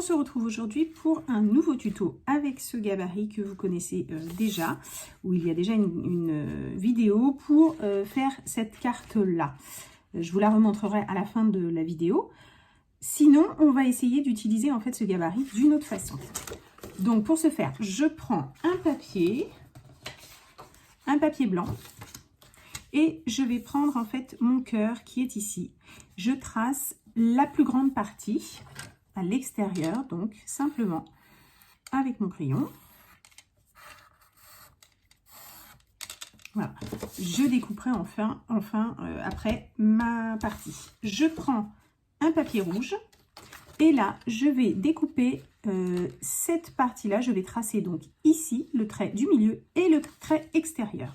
se retrouve aujourd'hui pour un nouveau tuto avec ce gabarit que vous connaissez déjà, où il y a déjà une vidéo pour faire cette carte-là. Je vous la remontrerai à la fin de la vidéo. Sinon, on va essayer d'utiliser en fait ce gabarit d'une autre façon. Donc pour ce faire, je prends un papier blanc et je vais prendre en fait mon cœur qui est ici. Je trace la plus grande partie à l'extérieur, donc simplement avec mon crayon. Voilà, je découperai enfin après ma partie. Je prends un papier rouge et là je vais découper cette partie là. Je vais tracer donc ici le trait du milieu et le trait extérieur.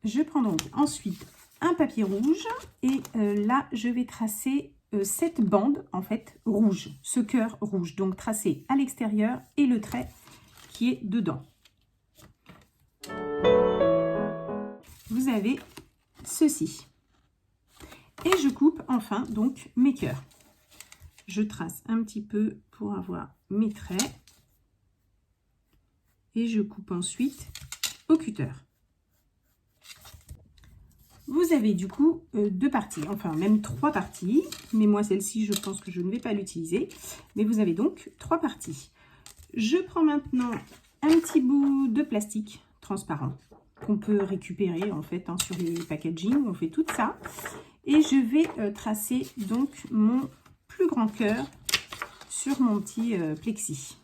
Je prends donc ensuite un papier rouge et là je vais tracer cette bande en fait rouge, ce cœur rouge, donc tracé à l'extérieur et le trait qui est dedans. Vous avez ceci et je coupe enfin donc mes cœurs. Je trace un petit peu pour avoir mes traits et je coupe ensuite au cutter. Vous avez du coup deux parties, enfin même trois parties, mais moi celle-ci je pense que je ne vais pas l'utiliser, mais vous avez donc trois parties. Je prends maintenant un petit bout de plastique transparent qu'on peut récupérer en fait sur les packaging, on fait tout ça, et je vais tracer donc mon plus grand cœur sur mon petit plexi.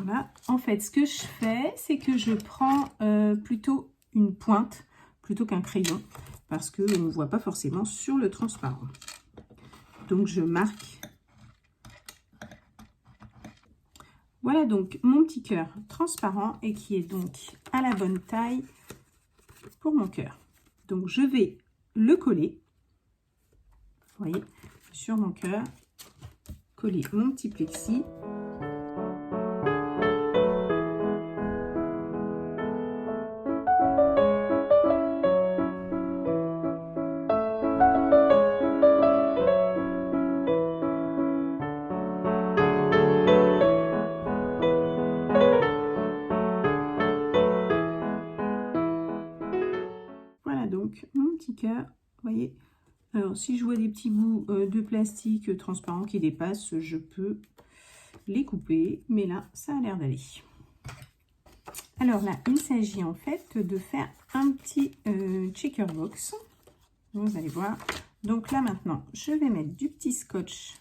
Voilà, en fait, ce que je fais, c'est que je prends plutôt une pointe plutôt qu'un crayon parce qu'on ne voit pas forcément sur le transparent. Donc, je marque. Voilà donc mon petit cœur transparent et qui est donc à la bonne taille pour mon cœur. Donc, je vais le coller. Vous voyez, sur mon cœur, coller mon petit plexi. Donc mon petit cœur, vous voyez. Alors si je vois des petits bouts de plastique transparent qui dépassent, je peux les couper, mais là ça a l'air d'aller. Alors là il s'agit en fait de faire un petit checker box, vous allez voir. Donc là maintenant je vais mettre du petit scotch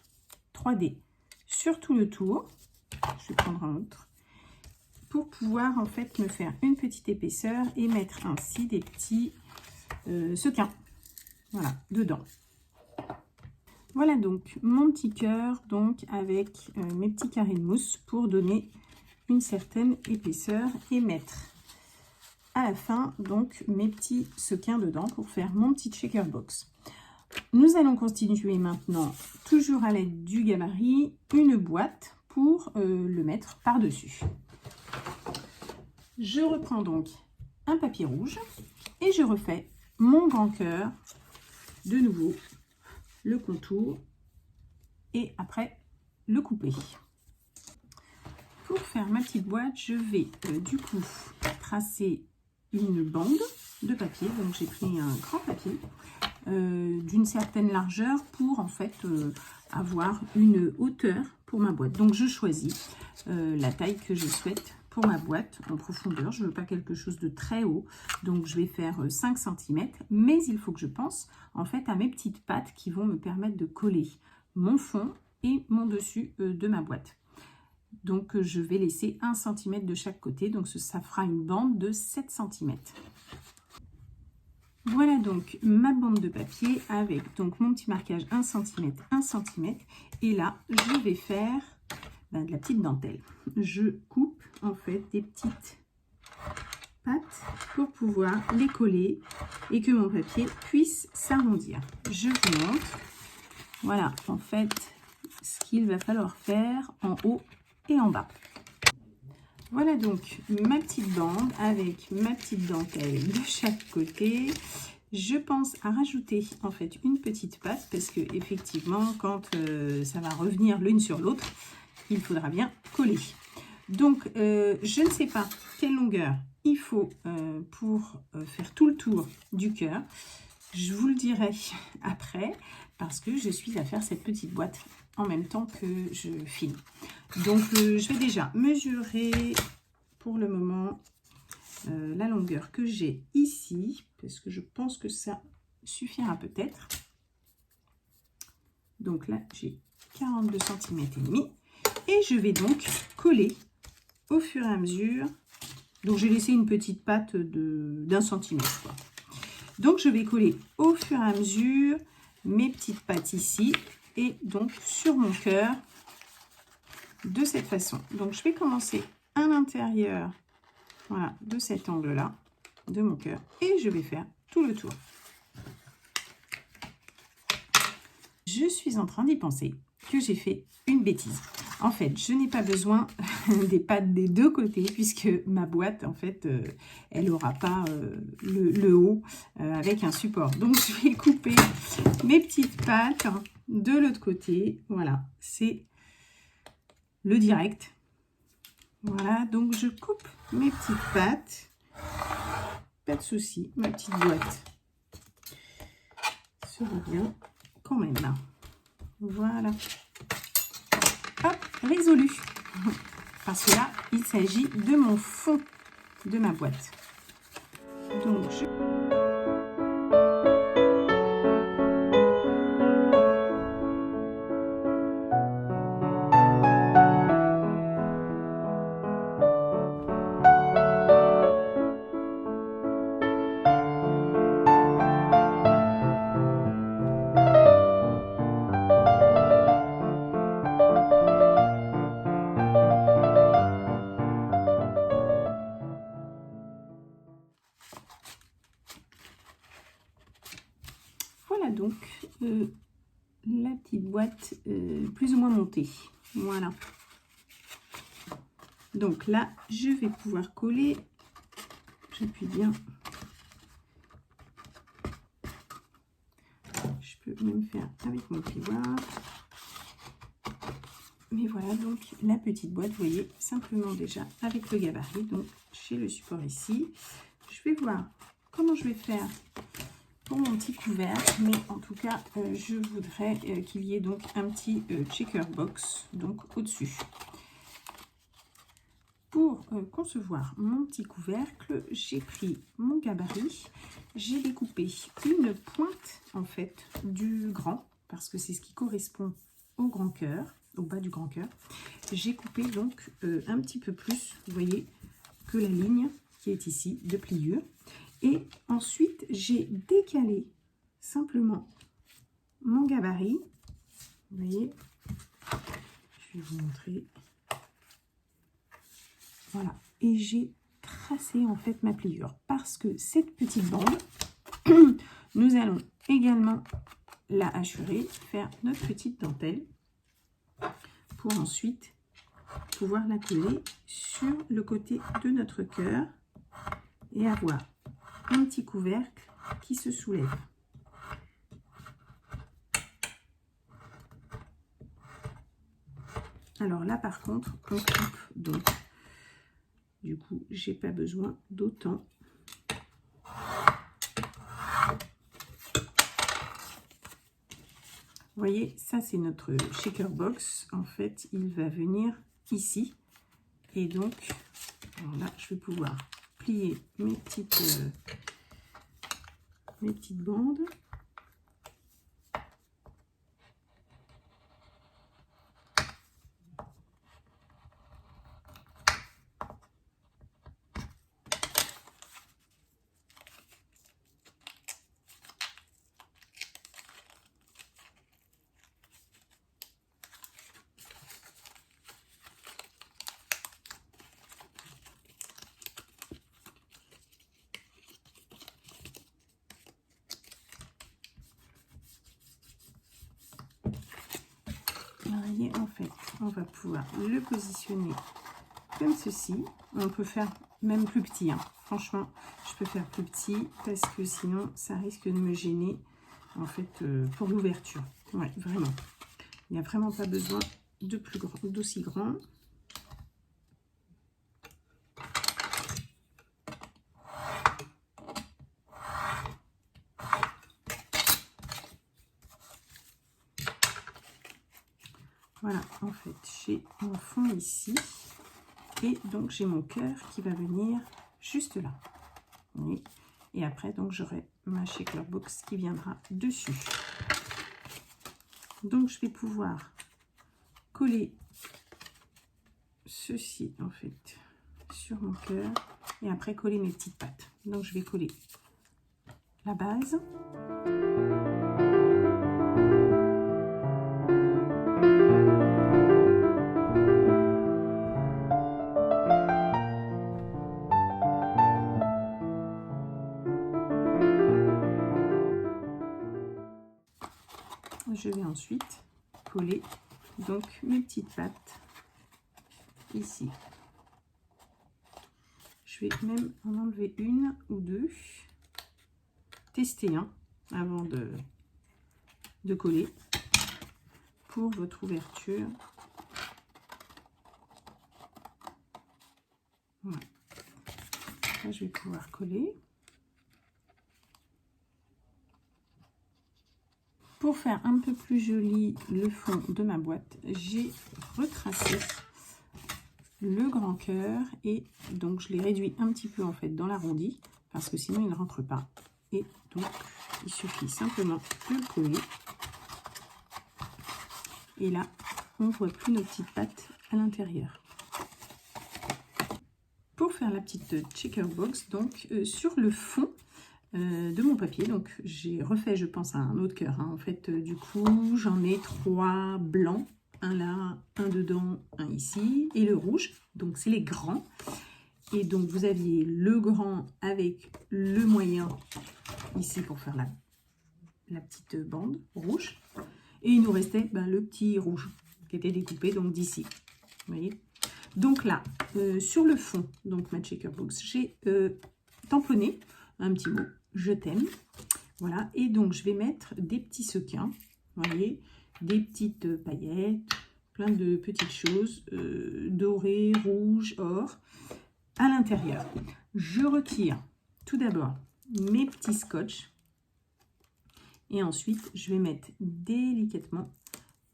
3D sur tout le tour. Je vais prendre un autre pour pouvoir en fait me faire une petite épaisseur et mettre ainsi des petits sequins, voilà, dedans. Voilà donc mon petit cœur, donc avec mes petits carrés de mousse pour donner une certaine épaisseur et mettre à la fin donc mes petits sequins dedans pour faire mon petit shaker box. Nous allons constituer maintenant, toujours à l'aide du gabarit, une boîte pour le mettre par-dessus. Je reprends donc un papier rouge et je refais mon grand cœur, de nouveau le contour et après le couper. Pour faire ma petite boîte, je vais du coup tracer une bande de papier. Donc j'ai pris un grand papier d'une certaine largeur pour en fait avoir une hauteur pour ma boîte. Donc je choisis la taille que je souhaite pour ma boîte en profondeur. Je ne veux pas quelque chose de très haut, donc je vais faire 5 cm, mais il faut que je pense en fait à mes petites pattes qui vont me permettre de coller mon fond et mon dessus de ma boîte. Donc je vais laisser 1 cm de chaque côté, donc ça fera une bande de 7 cm. Voilà donc ma bande de papier avec donc mon petit marquage 1 cm, 1 cm, et là je vais faire de la petite dentelle. Je coupe en fait des petites pattes pour pouvoir les coller et que mon papier puisse s'arrondir. Je vous montre. Voilà en fait ce qu'il va falloir faire en haut et en bas. Voilà donc ma petite bande avec ma petite dentelle de chaque côté. Je pense à rajouter en fait une petite patte parce que effectivement quand ça va revenir l'une sur l'autre, il faudra bien coller. Donc je ne sais pas quelle longueur il faut pour faire tout le tour du cœur. Je vous le dirai après parce que je suis à faire cette petite boîte en même temps que je filme. Donc je vais déjà mesurer pour le moment la longueur que j'ai ici parce que je pense que ça suffira peut-être. Donc là j'ai 42 cm et demi et je vais donc coller au fur et à mesure. Donc j'ai laissé une petite patte d'1 centimètre quoi. Donc je vais coller au fur et à mesure mes petites pattes ici et donc sur mon cœur de cette façon. Donc je vais commencer à l'intérieur, voilà, de cet angle là de mon cœur et je vais faire tout le tour. Je suis en train d'y penser que j'ai fait une bêtise. En fait, je n'ai pas besoin des pattes des deux côtés puisque ma boîte, en fait, elle n'aura pas le haut avec un support. Donc, je vais couper mes petites pattes de l'autre côté. Voilà, c'est le direct. Voilà, donc je coupe mes petites pattes. Pas de souci, ma petite boîte sera bien quand même. Voilà. Hop, résolu. Parce que là, il s'agit de mon fond de ma boîte. Donc, voilà donc la petite boîte plus ou moins montée. Voilà. Donc là, je vais pouvoir coller. J'appuie bien. Je peux même faire avec mon plioir. Mais voilà donc la petite boîte, vous voyez, simplement déjà avec le gabarit. Donc j'ai le support ici. Je vais voir comment je vais faire pour mon petit couvercle, mais en tout cas je voudrais qu'il y ait donc un petit checker box donc au-dessus. Pour concevoir mon petit couvercle, j'ai pris mon gabarit, j'ai découpé une pointe en fait du grand parce que c'est ce qui correspond au grand cœur, au bas du grand cœur. J'ai coupé donc un petit peu plus, vous voyez, que la ligne qui est ici de pliure. Et ensuite, j'ai décalé simplement mon gabarit. Vous voyez, je vais vous montrer. Voilà. Et j'ai tracé en fait ma pliure. Parce que cette petite bande, nous allons également la hachurer, faire notre petite dentelle pour ensuite pouvoir la coller sur le côté de notre cœur et avoir un petit couvercle qui se soulève. Alors là par contre on coupe, donc du coup j'ai pas besoin d'autant. Vous voyez, ça c'est notre shaker box. En fait il va venir ici et donc là je vais pouvoir plier mes petites bandes. voyez, en fait, on va pouvoir le positionner comme ceci. On peut faire même plus petit, hein. Franchement, je peux faire plus petit parce que sinon, ça risque de me gêner, en fait, pour l'ouverture. Ouais, vraiment. Il n'y a vraiment pas besoin de plus grand, d'aussi grand. Voilà, en fait, j'ai mon fond ici. Et donc, j'ai mon cœur qui va venir juste là. Vous voyez? Et après, donc, j'aurai ma shaker box qui viendra dessus. Donc, je vais pouvoir coller ceci, en fait, sur mon cœur. Et après, coller mes petites pattes. Donc, je vais coller la base. Je vais ensuite coller donc mes petites pattes ici. Je vais même en enlever une ou deux, tester hein, avant de coller pour votre ouverture. Voilà. Là, je vais pouvoir coller. Pour faire un peu plus joli le fond de ma boîte, j'ai retracé le grand cœur et donc je l'ai réduit un petit peu en fait dans l'arrondi parce que sinon il ne rentre pas. Et donc il suffit simplement de le coller. Et là, on ne voit plus nos petites pattes à l'intérieur. Pour faire la petite checker box, donc sur le fond de mon papier, donc j'ai refait je pense un autre cœur hein. En fait du coup j'en ai 3 blancs, un là, un dedans, un ici et le rouge, donc c'est les grands. Et donc vous aviez le grand avec le moyen ici pour faire la petite bande rouge et il nous restait le petit rouge qui était découpé donc d'ici, vous voyez. Donc là sur le fond, donc ma checker box, j'ai tamponné un petit mot je t'aime, voilà. Et donc je vais mettre des petits sequins, vous voyez, des petites paillettes, plein de petites choses dorées, rouges, or à l'intérieur. Je retire tout d'abord mes petits scotch et ensuite je vais mettre délicatement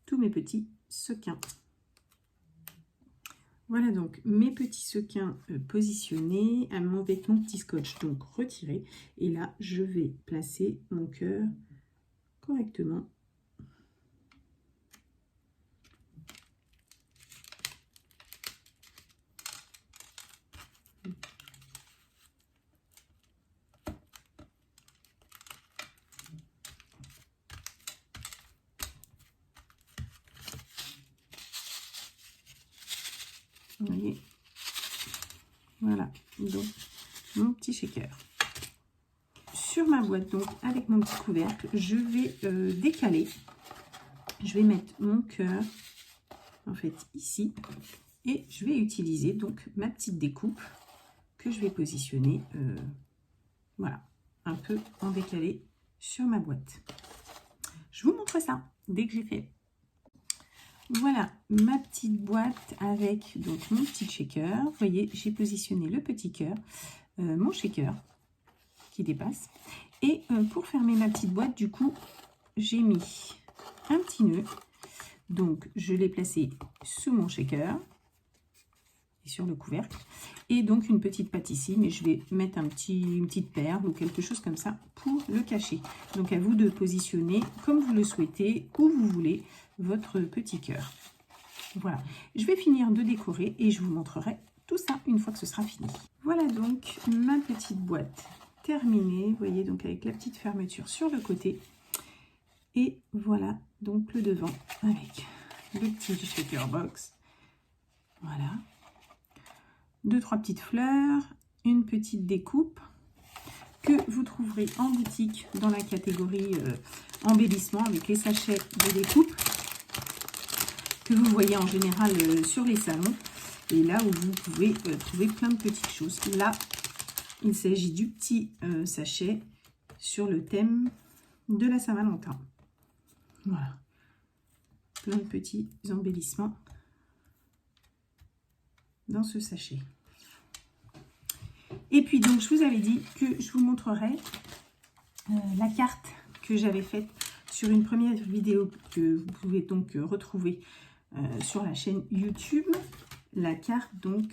tous mes petits sequins. Voilà donc mes petits sequins positionnés avec mon petit scotch donc retiré. Et là, je vais placer mon cœur correctement. Vous voyez, voilà donc mon petit shaker. Sur ma boîte donc avec mon petit couvercle, je vais décaler. Je vais mettre mon cœur en fait ici et je vais utiliser donc ma petite découpe que je vais positionner voilà un peu en décalé sur ma boîte. Je vous montre ça dès que j'ai fait. Voilà ma petite boîte avec donc mon petit shaker. Vous voyez, j'ai positionné le petit cœur, mon shaker qui dépasse. Et pour fermer ma petite boîte, du coup, j'ai mis un petit nœud. Donc, je l'ai placé sous mon shaker et sur le couvercle. Et donc, une petite patte ici, mais je vais mettre une petite perle ou quelque chose comme ça pour le cacher. Donc, à vous de positionner comme vous le souhaitez, où vous voulez, votre petit cœur. Voilà, je vais finir de décorer et je vous montrerai tout ça une fois que ce sera fini. Voilà donc ma petite boîte terminée, vous voyez, donc avec la petite fermeture sur le côté. Et voilà donc le devant avec le petit shaker box. Voilà. 2-3 petites fleurs, une petite découpe que vous trouverez en boutique dans la catégorie embellissement avec les sachets de découpe. que vous voyez en général sur les salons. Et là où vous pouvez trouver plein de petites choses. Là, il s'agit du petit sachet sur le thème de la Saint-Valentin. Voilà. Plein de petits embellissements dans ce sachet. Et puis donc, je vous avais dit que je vous montrerai la carte que j'avais faite sur une première vidéo que vous pouvez donc retrouver sur la chaîne YouTube. La carte donc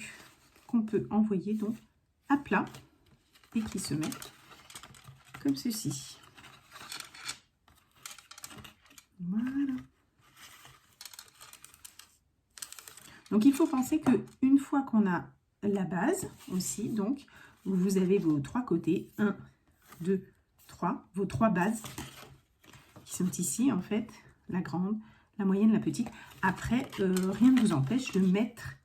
qu'on peut envoyer donc à plat et qui se met comme ceci. Voilà. Donc il faut penser que une fois qu'on a la base aussi, donc vous avez vos 3 côtés, 1, 2, 3, vos 3 bases qui sont ici en fait, la grande, la moyenne, la petite. Après, rien ne vous empêche de mettre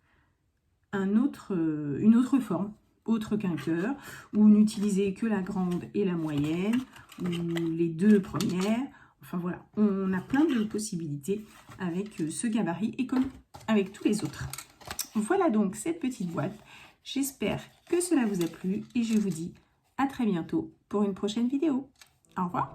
une autre forme, autre qu'un cœur, ou n'utilisez que la grande et la moyenne, ou les 2 premières. Enfin voilà, on a plein de possibilités avec ce gabarit et comme avec tous les autres. Voilà donc cette petite boîte. J'espère que cela vous a plu et je vous dis à très bientôt pour une prochaine vidéo. Au revoir.